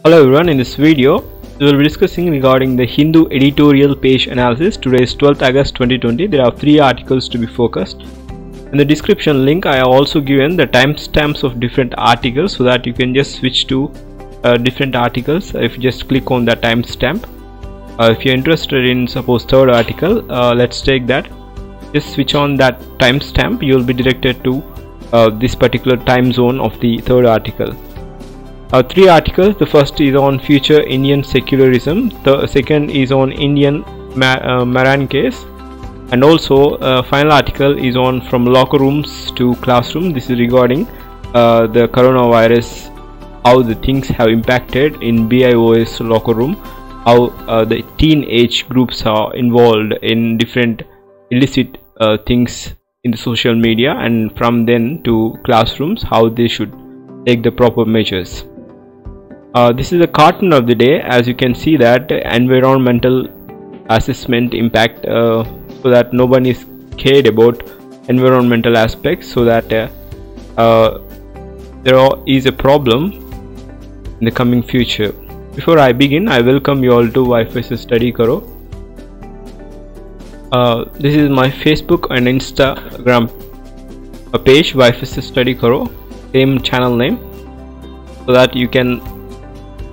Hello everyone, in this video we will be discussing regarding the Hindu editorial page analysis. Today is 12th August 2020. There are 3 articles to be focused. In the description link I have also given the timestamps of different articles so that you can just switch to different articles if you just click on that timestamp. If you are interested in suppose third article, let's take that. Just switch on that timestamp, you will be directed to this particular time zone of the third article. 3 articles. The first is on future Indian secularism, the second is on Indian Maran case, and also final article is on from locker rooms to classroom. This is regarding the coronavirus, how the things have impacted in BIOS locker room, how the teenage groups are involved in different illicit things in the social media, and from then to classrooms how they should take the proper measures. This is a cartoon of the day. As you can see that environmental assessment impact, so that no one is cared about environmental aspects, so that there is a problem in the coming future. Before I begin, I welcome you all to Wi-Fi se Study Karo. This is my Facebook and Instagram page, Wi-Fi se Study Karo, same channel name, so that you can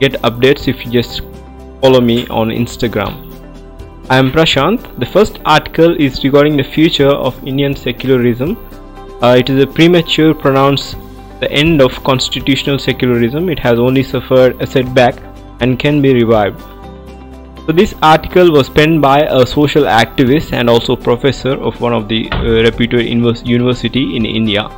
get updates if you just follow me on Instagram. I am Prashant. The first article is regarding the future of Indian secularism. It is a premature pronounce the end of constitutional secularism. It has only suffered a setback and can be revived. So this article was penned by a social activist and also professor of one of the reputed university in India.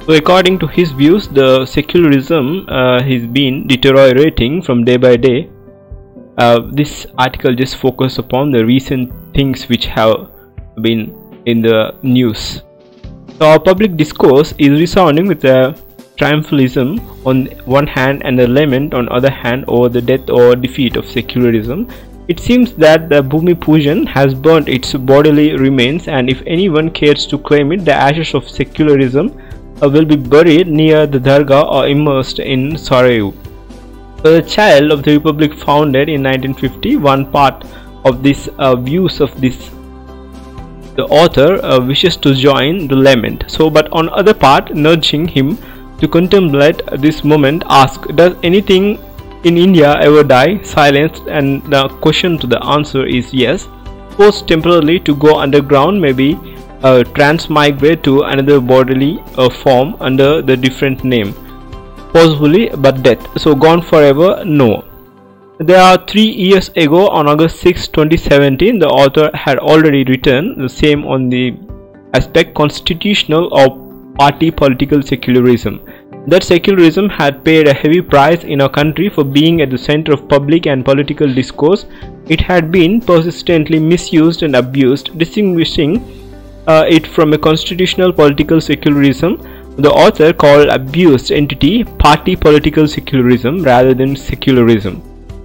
So according to his views, the secularism has been deteriorating from day by day. This article just focused upon the recent things which have been in the news. So our public discourse is resounding with a triumphalism on one hand and a lament on other hand over the death or defeat of secularism. It seems that the Bhumi Pujan has burnt its bodily remains, and if anyone cares to claim it, the ashes of secularism will be buried near the Dargah or immersed in Sarayu. The child of the Republic founded in 1950, one part of this views of this, the author wishes to join the lament. So, but on other part, nudging him to contemplate this moment, ask, does anything in India ever die? Silenced, and the question to the answer is yes. Forced temporarily to go underground, maybe transmigrate to another bodily form under the different name, possibly, but death. So gone forever? No. There are 3 years ago, on August 6, 2017, the author had already written the same on the aspect constitutional or party political secularism. That secularism had paid a heavy price in our country for being at the center of public and political discourse. It had been persistently misused and abused. Distinguishing it from a constitutional political secularism, the author called abused entity party political secularism rather than secularism.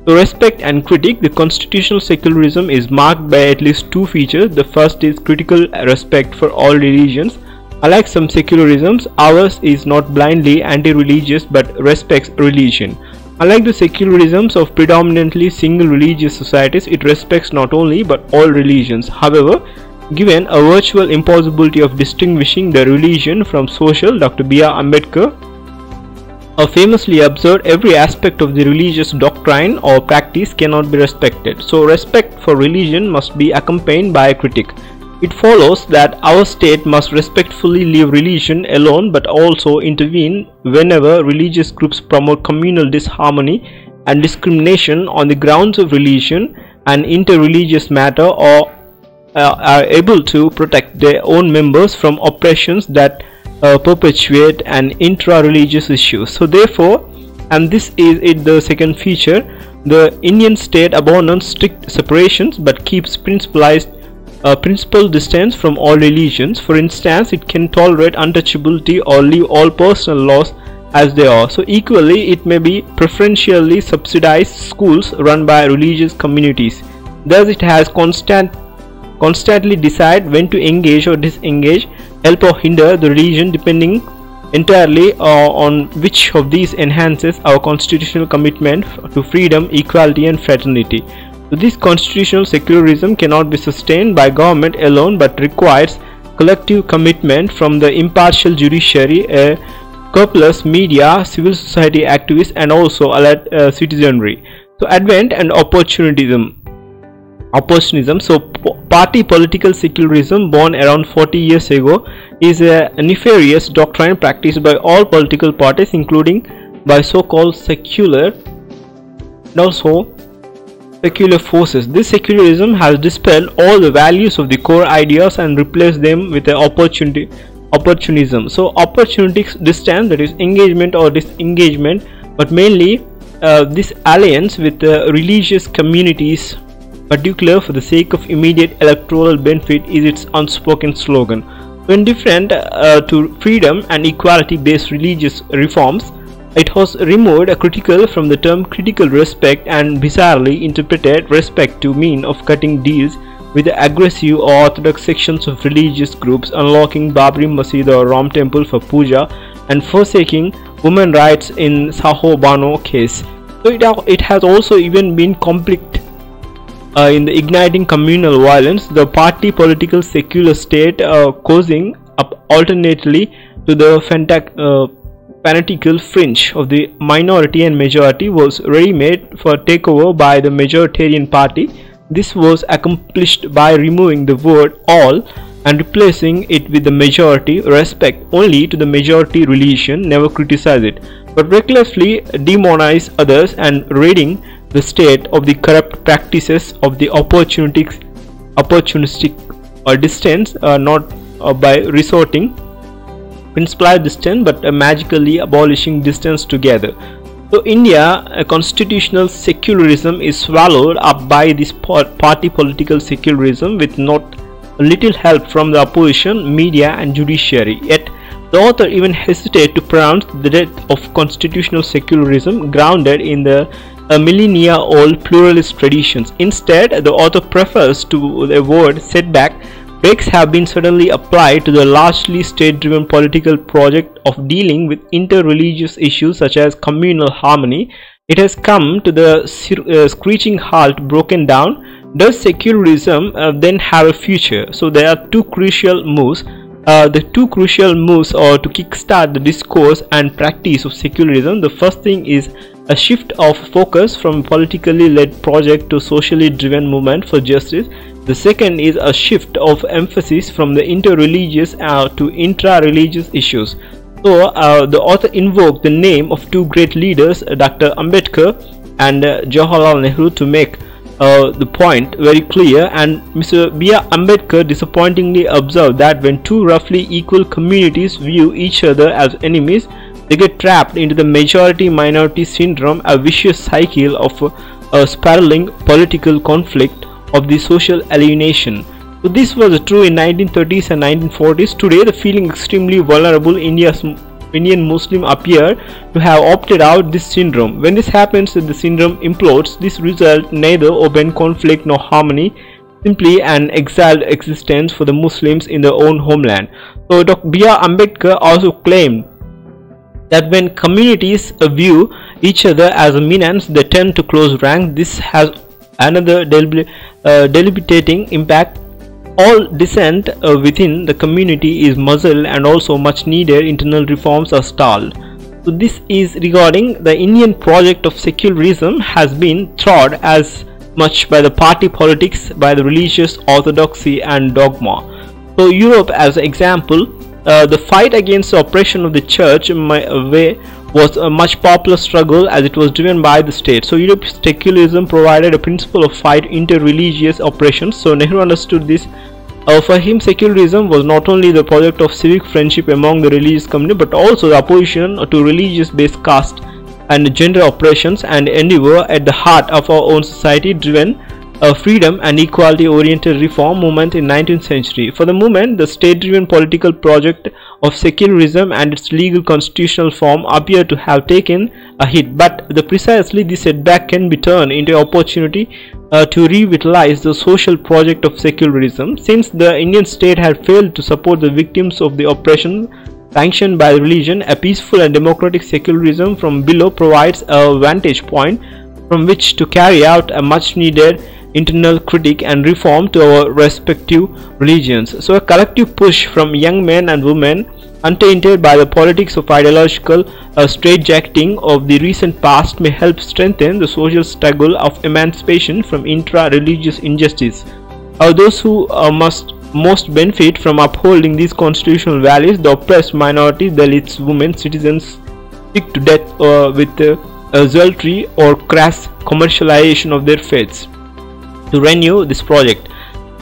To respect and critique, the constitutional secularism is marked by at least 2 features. The first is critical respect for all religions. Unlike some secularisms, ours is not blindly anti-religious but respects religion. Unlike the secularisms of predominantly single religious societies, it respects not only but all religions. However, given a virtual impossibility of distinguishing the religion from social, Dr. B.R. Ambedkar famously observed, every aspect of the religious doctrine or practice cannot be respected. So respect for religion must be accompanied by a critique. It follows that our state must respectfully leave religion alone but also intervene whenever religious groups promote communal disharmony and discrimination on the grounds of religion and inter-religious matter, or are able to protect their own members from oppressions that perpetuate an intra-religious issues. So therefore, and this is it, the second feature, the Indian state abandons strict separations but keeps principled distance from all religions. For instance, it can tolerate untouchability or leave all personal laws as they are. So equally, it may be preferentially subsidize schools run by religious communities. Thus, it has constantly decide when to engage or disengage, help or hinder the religion depending entirely on which of these enhances our constitutional commitment to freedom, equality and fraternity. So this constitutional secularism cannot be sustained by government alone but requires collective commitment from the impartial judiciary, a scrupulous media, civil society activists and also alert citizenry. So advent and opportunism. So party political secularism, born around 40 years ago, is a nefarious doctrine practiced by all political parties, including by so-called secular and also secular forces. This secularism has dispelled all the values of the core ideas and replaced them with an opportunism. So opportunistic distance, that is engagement or disengagement, but mainly this alliance with religious communities, particular for the sake of immediate electoral benefit, is its unspoken slogan. So indifferent to freedom and equality based religious reforms, it was removed critical from the term critical respect and bizarrely interpreted respect to mean of cutting deals with the aggressive or orthodox sections of religious groups, unlocking Babri Masjid or Ram temple for puja and forsaking women rights in Saho Bano case. So it has also even been conflict in the igniting communal violence, the party political secular state causing up alternately to the fanatical fringe of the minority and majority, was ready-made for takeover by the majoritarian party. This was accomplished by removing the word all and replacing it with the majority, respect only to the majority religion, never criticize it, but recklessly demonize others and ridding the state of the corrupt practices of the opportunistic or distance, not by resorting principal distance but magically abolishing distance together. So India, constitutional secularism is swallowed up by this party political secularism with not little help from the opposition, media and judiciary. Yet the author even hesitates to pronounce the death of constitutional secularism grounded in the millennia-old pluralist traditions. Instead, the author prefers to the word setback. Brakes have been suddenly applied to the largely state-driven political project of dealing with inter-religious issues such as communal harmony. It has come to the screeching halt, broken down. Does secularism then have a future? So there are two crucial moves. The two crucial moves are to kickstart the discourse and practice of secularism. The first thing is a shift of focus from politically led project to socially driven movement for justice. The second is a shift of emphasis from the inter-religious to intra-religious issues. So the author invoked the name of two great leaders, Dr. Ambedkar and Jawaharlal Nehru, to make the point very clear, and Mr. B.R. Ambedkar disappointingly observed that when two roughly equal communities view each other as enemies, they get trapped into the majority-minority syndrome, a vicious cycle of spiraling political conflict of the social alienation. So this was true in 1930s and 1940s. Today, the feeling extremely vulnerable Indian Muslim appear to have opted out this syndrome. When this happens, the syndrome implodes. This results neither open conflict nor harmony, simply an exiled existence for the Muslims in their own homeland. So Dr. B.R. Ambedkar also claimed that when communities view each other as a menace, they tend to close ranks. This has another debilitating impact. All dissent within the community is muzzled, and also much needed internal reforms are stalled. So this is regarding the Indian project of secularism has been trod as much by the party politics, by the religious orthodoxy and dogma. So Europe as an example, the fight against the oppression of the church was a much popular struggle as it was driven by the state. So Europe's secularism provided a principle of fight inter-religious oppressions. So Nehru understood this. For him, secularism was not only the project of civic friendship among the religious community, but also the opposition to religious-based caste and gender oppressions, and endeavor at the heart of our own society-driven freedom and equality-oriented reform movement in 19th century. For the moment, the state-driven political project of secularism and its legal constitutional form appear to have taken a hit, but precisely this setback can be turned into an opportunity to revitalize the social project of secularism. Since the Indian state had failed to support the victims of the oppression sanctioned by religion, a peaceful and democratic secularism from below provides a vantage point from which to carry out a much needed internal critique and reform to our respective religions. So a collective push from young men and women, untainted by the politics of ideological straitjacketing of the recent past, may help strengthen the social struggle of emancipation from intra-religious injustice. Those who must most benefit from upholding these constitutional values, the oppressed minorities, Dalits, women, citizens, sick to death with adultery or crass commercialization of their faiths. To renew this project,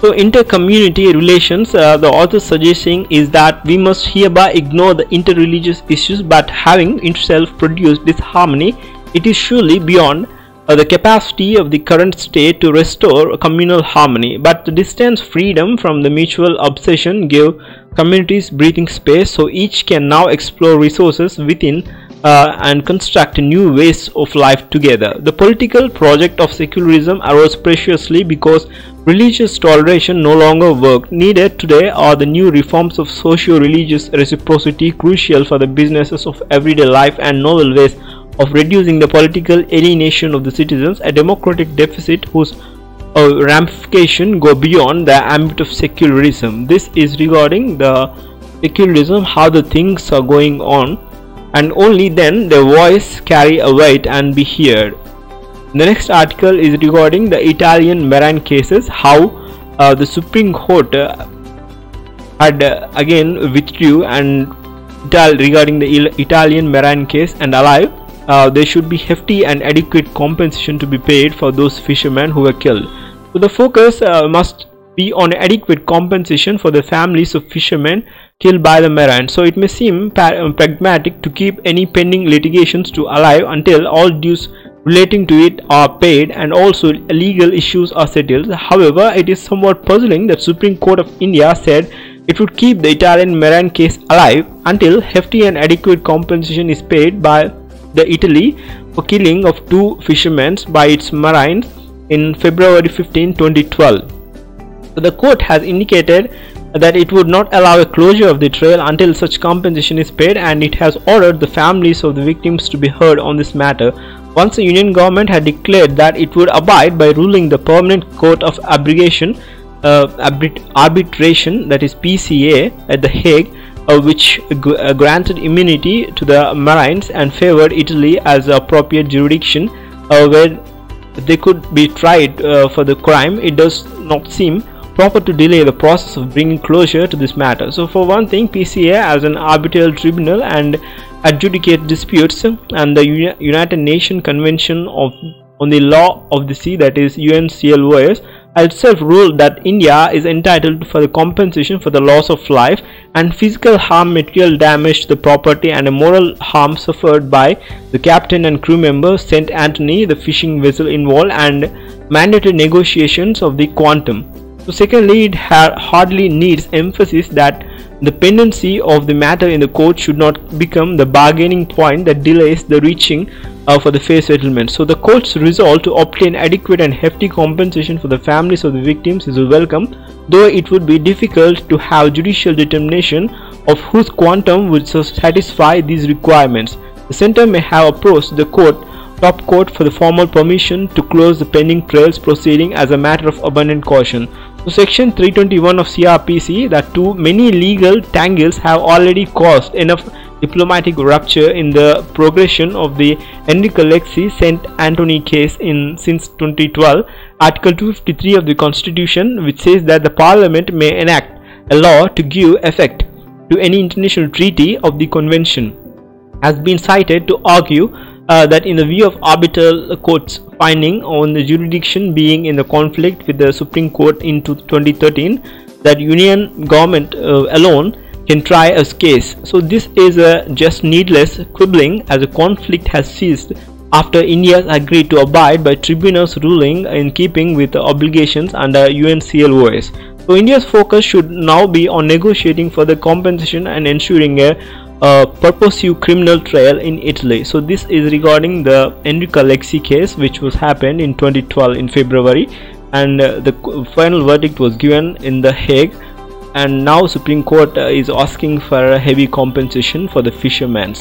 so inter-community relations, the author suggesting is that we must hereby ignore the inter-religious issues, but having itself produced this harmony, it is surely beyond the capacity of the current state to restore communal harmony. But the distance freedom from the mutual obsession give communities breathing space, so each can now explore resources within and construct new ways of life together. The political project of secularism arose preciously because religious toleration no longer worked. Needed today are the new reforms of socio-religious reciprocity, crucial for the businesses of everyday life, and novel ways of reducing the political alienation of the citizens, a democratic deficit whose ramification go beyond the ambit of secularism. This is regarding the secularism, how the things are going on, and only then their voice carry a weight and be heard. The next article is regarding the Italian Marine cases, how the Supreme Court had again withdrew and regarding the Italian Marine case, and alive there should be hefty and adequate compensation to be paid for those fishermen who were killed. So the focus must be on adequate compensation for the families of fishermen killed by the Marine. So it may seem pragmatic to keep any pending litigations to alive until all dues relating to it are paid and also legal issues are settled. However, it is somewhat puzzling that Supreme Court of India said it would keep the Italian Marine case alive until hefty and adequate compensation is paid by the Italy for killing of 2 fishermen by its Marines in February 15, 2012. So the court has indicated that it would not allow a closure of the trial until such compensation is paid, and it has ordered the families of the victims to be heard on this matter. Once the Union government had declared that it would abide by ruling the Permanent Court of Arbitration, that is PCA at The Hague, which granted immunity to the Marines and favored Italy as the appropriate jurisdiction where they could be tried for the crime, it does not seem proper to delay the process of bringing closure to this matter. So for one thing, PCA as an arbitral tribunal and adjudicate disputes, and the United Nations Convention on the Law of the Sea, that is UNCLOS, itself ruled that India is entitled for the compensation for the loss of life and physical harm, material damage to the property, and a moral harm suffered by the captain and crew members, St. Anthony, the fishing vessel involved, and mandatory negotiations of the quantum. So secondly, it hardly needs emphasis that the pendency of the matter in the court should not become the bargaining point that delays the reaching for the fair settlement. So the court's resolve to obtain adequate and hefty compensation for the families of the victims is welcome, though it would be difficult to have judicial determination of whose quantum would satisfy these requirements. The centre may have approached the top court for the formal permission to close the pending trials proceeding as a matter of abundant caution. So section 321 of CRPC, that too many legal tangles have already caused enough diplomatic rupture in the progression of the Enrico Lexi St. Anthony case since 2012. Article 253 of the Constitution, which says that the Parliament may enact a law to give effect to any international treaty of the Convention, has been cited to argue that in the view of arbitral court's finding on the jurisdiction being in the conflict with the Supreme Court in 2013, that Union government alone can try a case. So this is a just needless quibbling, as a conflict has ceased after India has agreed to abide by tribunal's ruling in keeping with the obligations under UNCLOS. So India's focus should now be on negotiating for the compensation and ensuring a purposive criminal trial in Italy. So this is regarding the Enrico Lexi case, which was happened in 2012 in February, and the final verdict was given in The Hague and now Supreme Court is asking for a heavy compensation for the fishermen.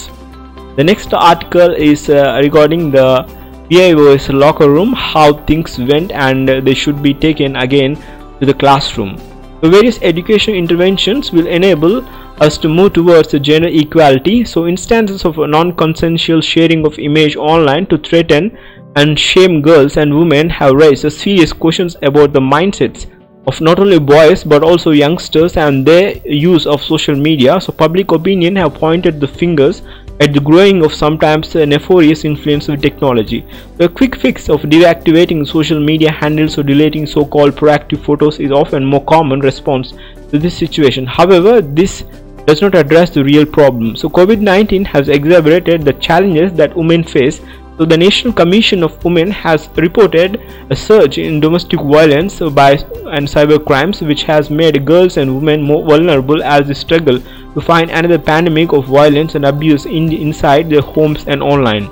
The next article is regarding the PIOS locker room, how things went and they should be taken again to the classroom. The various education interventions will enable us to move towards gender equality. So instances of non-consensual sharing of image online to threaten and shame girls and women have raised serious questions about the mindsets of not only boys but also youngsters and their use of social media. So public opinion have pointed the fingers at the growing of sometimes nefarious influence of technology. The quick fix of deactivating social media handles or deleting so-called proactive photos is often more common response to this situation. However, this does not address the real problem. So COVID-19 has exacerbated the challenges that women face. So the National Commission of Women has reported a surge in domestic violence and cyber crimes, which has made girls and women more vulnerable as they struggle to find another pandemic of violence and abuse inside their homes and online.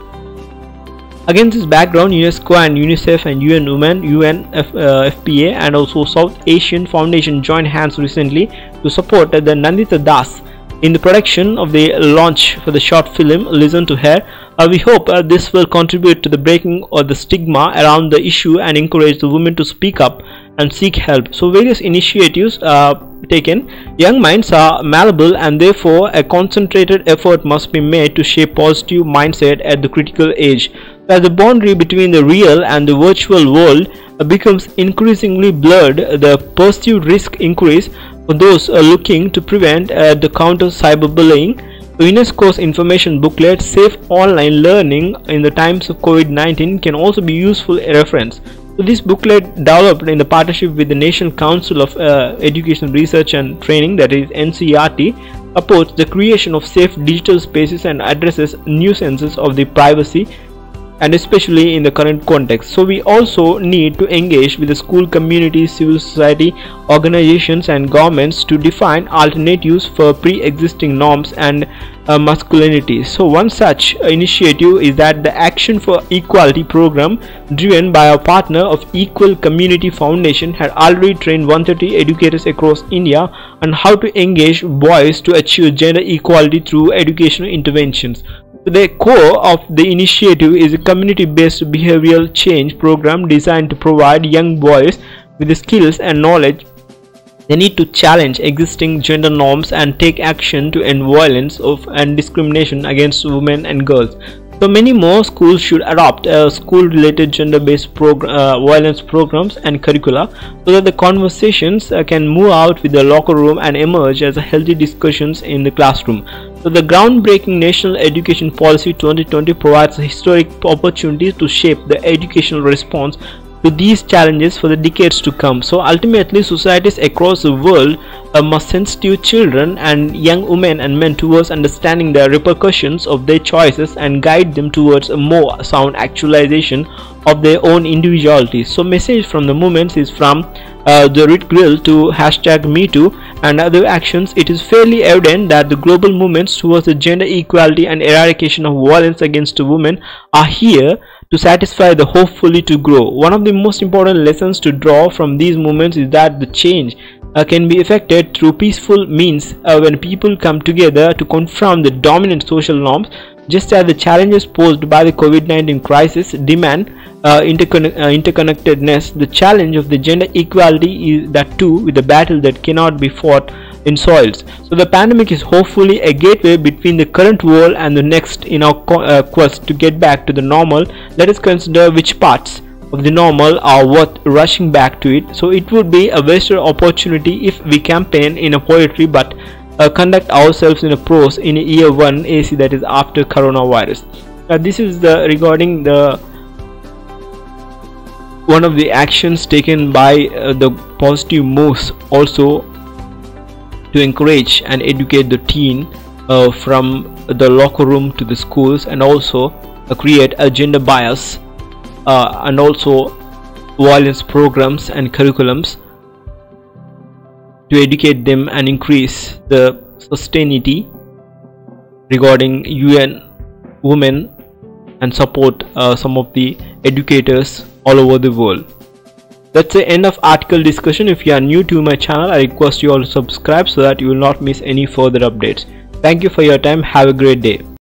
Against this background, UNESCO and UNICEF and UN Women, UNFPA and also South Asian Foundation joined hands recently to support the Nandita Das in the production of the launch for the short film Listen to Her. We hope this will contribute to the breaking of the stigma around the issue and encourage the women to speak up and seek help. So various initiatives taken. Young minds are malleable and therefore a concentrated effort must be made to shape positive mindset at the critical age. As the boundary between the real and the virtual world becomes increasingly blurred, the perceived risk increase for those looking to prevent the counter cyberbullying. UNESCO's information booklet Safe Online Learning in the Times of COVID-19 can also be useful reference. So this booklet, developed in the partnership with the National Council of Education Research and Training, that is NCERT, supports the creation of safe digital spaces and addresses nuisances of the privacy, and especially in the current context. So we also need to engage with the school community, civil society, organizations and governments to define alternatives for pre-existing norms and masculinity. So one such initiative is that the Action for Equality program, driven by our partner of Equal Community Foundation, had already trained 130 educators across India on how to engage boys to achieve gender equality through educational interventions. The core of the initiative is a community-based behavioral change program designed to provide young boys with the skills and knowledge they need to challenge existing gender norms and take action to end violence and discrimination against women and girls. So many more schools should adopt school-related gender-based violence programs and curricula so that the conversations can move out with the locker room and emerge as healthy discussions in the classroom. So the groundbreaking National Education Policy 2020 provides a historic opportunity to shape the educational response to these challenges for the decades to come. So ultimately, societies across the world must sensitize children and young women and men towards understanding the repercussions of their choices and guide them towards a more sound actualization of their own individuality. So message from the movements is from the Red Grill to #MeToo and other actions. It is fairly evident that the global movements towards the gender equality and eradication of violence against women are here to satisfy the hopefully to grow. One of the most important lessons to draw from these movements is that the change can be effected through peaceful means when people come together to confront the dominant social norms. Just as the challenges posed by the COVID-19 crisis demand interconnectedness, the challenge of the gender equality is that too, with a battle that cannot be fought in soils. So the pandemic is hopefully a gateway between the current world and the next in our quest to get back to the normal. Let us consider which parts of the normal are worth rushing back to it. So it would be a wasted opportunity if we campaign in a poetry but conduct ourselves in a prose in a year 1 AC, that is after coronavirus. This is regarding the one of the actions taken by the positive moves also to encourage and educate the teen from the locker room to the schools, and also create a gender bias and also violence programs and curriculums to educate them and increase the sustainability regarding UN Women and support some of the educators all over the world. That's the end of article discussion. If you are new to my channel, I request you all to subscribe so that you will not miss any further updates. Thank you for your time. Have a great day.